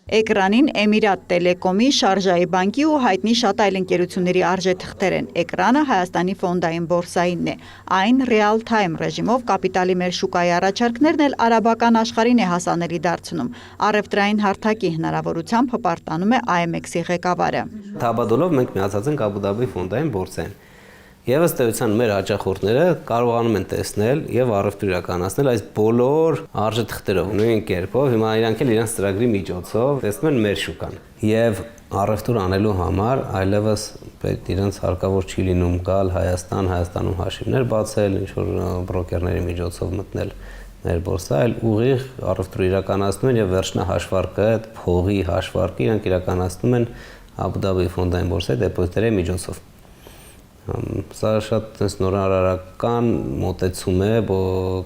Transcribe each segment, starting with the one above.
Էկրանին Էմիրատ Տելեկոմի, Շարժայի բանկի ու հայտնի շատ այլ ընկերությունների արժեթղթեր են։ Էկրանը Հայաստանի ֆոնդային բորսայինն է։ Այն real time ռեժիմով կապիտալի մեր շուկայի առաջարկներն էլ արաբական աշխարհին է հասանելի դարձնում։ Առևտրային հարթակի հնարավորությամբ հպարտանում է IMX-ի ղեկավարը։ Թաբադոլով մենք միացած ենք Աբու Դաբի ֆոնդային բորսային։ Եվ ըստ էության մեր հաճախորդները կարողանում են տեսնել եւ առևտուր իրականացնել այս բոլոր արժեթղթերով նույն կերպով հիմա իրանք էլ իրենց ծրագրի միջոցով տեսնում են մեր շուկան եւ առևտուր անելու համար այլևս պետք իրենց հարկավոր չի լինում գալ Հայաստանում հաշիվներ բացել ինչ որ բրոկերների միջոցով մտնել մեր բորսա այլ ուղիղ առևտուր իրականացնում են եւ վերջնահաշվարկը փողի հաշվարկը իրանք իրականացնում են Աբու Դաբի ֆոնդային բորսայի դեպոզիտների միջոցով Սա շատ նորարարական մոտեցում է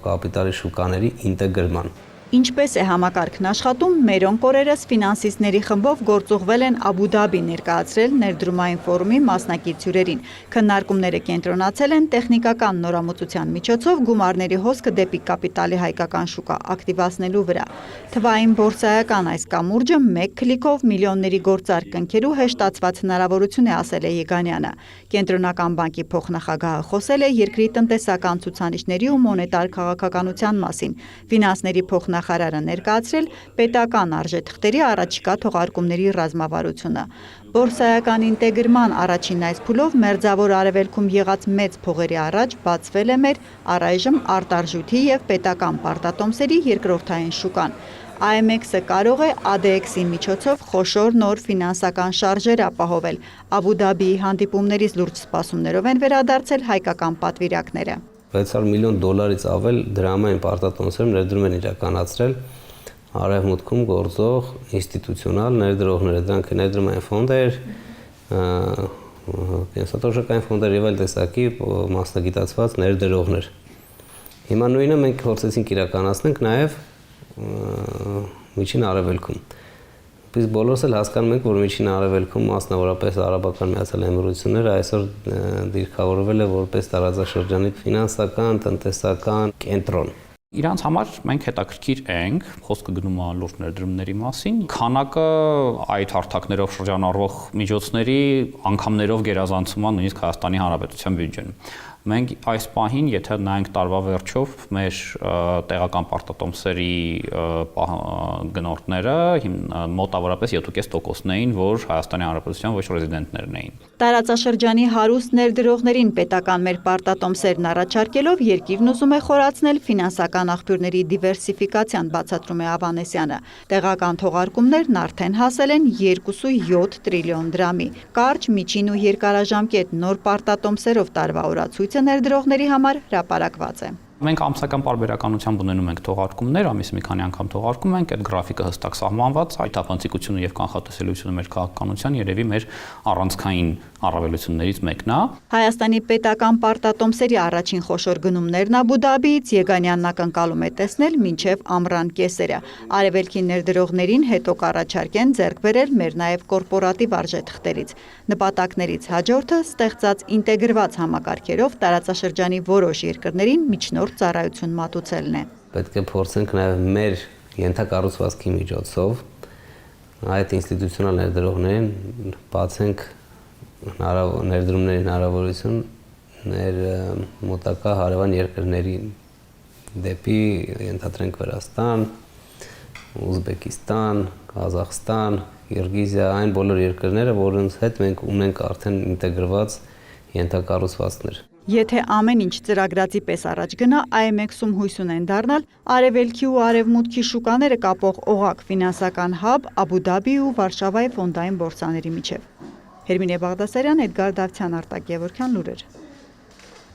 կապիտալի շուկաների ինտեգրման։ Ինչպես է համակարգն աշխատում, մերոնք օրերս ֆինանսիստների խմբով գործուղվել են Աբու Դաբի ներկայացրել ներդրումային ֆորումի մասնակից հյուրերին։ Քննարկումները կենտրոնացել են տեխնիկական նորամուծության միջոցով գումարների հոսքը դեպի կապիտալի հայկական շուկա ակտիվացնելու վրա։ Թվային բորսայական այս կամուրջը մեկ քլիկով միլիոնների գործարք կնքելու հեշտացված հնարավորություն է, ասել է Եգանյանը։ Կենտրոնական բանկի փոխնախագահը խոսել է երկրի տնտեսական ցուցանիշների ու մոնետար քաղաքականության մասին։ Ֆինանսների փոխնախարարը ներկայացրել պետական արժեթղթերի առաջիկա թողարկումների ռազմավարությունը։ Բորսայական ինտեգրման առաջին այս փուլով Մերձավոր Արևելքում եղած մեծ փողերի առաջ բացվել է մեր առայժմ արտարժույթի եւ պետական պարտատոմսերի երկրորդային շուկան։ IMX-ը կարող է ADX-ի միջոցով խոշոր նոր ֆինանսական շարժեր ապահովել։ Աբու Դաբիի հանդիպումներից լուրջ սպասումներով են վերադարձել հայկական պատվիրակները։ $600 միլիոն ավել դրամային պարտատոմսերում ներդրում են իրականացրել արևմուտքում գործող ինստիտուցիոնալ ներդրողները, դրանք ներդրումային ֆոնդեր, կենսաթոշակային ֆոնդեր եւ այլ տեսակի մասնագիտացված ներդրողներ։ Հիմա նույնը մենք փորձեցինք իրականացնենք նաեւ Միջին Արևելքում։ Իսկ բոլորս էլ հասկանում ենք, որ Միջին Արևելքում մասնավորապես Արաբական Միացյալ Էմիրությունները այսօր դիրքավորվել է որպես տարածաշրջանի ֆինանսական, տնտեսական կենտրոն։ Իրանց համար մենք հետաքրքիր ենք, խոսքը գնում է լուրջ ներդրումների մասին, քանակը այդ հարթակներով շրջանառվող միջոցների անգամներով գերազանցում է նույնիսկ Հայաստանի Հանրապետության բյուջեն։ Մենք այս պահին, եթե նայենք տարվա վերջով, մեր տեղական պարտատոմսերի գնորդները մոտավորապես 7.5%-ն էին, որ Հայաստանի Հանրապետության ոչ ռեզիդենտներն էին։ Տարածաշրջանի հարուստ ներդրողներին պետական մեր պարտատոմսերն առաջարկելով երկիրն ուզում է խորացնել ֆինանսական աղբյուրների դիվերսիֆիկացիան, բացատրում է Ավանեսյանը։ Տեղական թողարկումներն արդեն հասել են 2.7 տրիլիոն դրամի։ Կարճ, միջին ու երկարաժամկետ նոր պարտատոմսերով տարվա օրացույցը ներդրողների համար հրապարակված է։ Մենք ամսական պարբերականությամբ ունենում ենք թողարկումներ, ամիսը մի քանի անգամ թողարկում ենք, այդ գրաֆիկը հստակ սահմանված, այդ թափանցիկությունը եւ կանխատեսելիությունը մեր քաղաքականության երևի մեր առանցքային առավելություններից մեկն է։ Հայաստանի պետական պարտատոմսերի առաջին խոշոր գնումներն Աբու Դաբիից Եգանյանն ակնկալում է տեսնել մինչև ամռան կեսերը։ Արևելքի ներդրողներին հետո կառաջարկեն ձեռք բերել մեր նաեւ կորպորատիվ արժեթղթերից։ Նպատակներից հաջորդը ստեղծած ինտեգրված համակարգերով տարածաշրջանի որոշ երկրներին միջնորդ ծառայություն մատուցելն է։ Պետք է փորձենք նաև մեր ենթակառուցվածքի միջոցով այդ ինստիտուցիոնալ ներդրողներին բացենք ներդրումների հնարավորություն ներ մոտակա հարևան երկրների դեպի ենթադրենք Վրաստան, Ուզբեկիստան, Ղազախստան, Կիրգիզիա, այն բոլոր երկրները, որոնց հետ մենք ունենք արդեն ինտեգրված ենթակառուցվածքներ։ Եթե ամեն ինչ ծրագրածի պես առաջ գնա, IMX-ում հույս ունեն դառնալ արևելքի ու արևմուտքի շուկաները կապող օղակ ֆինանսական հաբ Աբու Դաբի ու Վարշավայի ֆոնդային բորսաների միջև։ Հերմինե Բաղդասարյան, Էդգար Դավթյան, Արտակ Գևորգյան, լուրեր։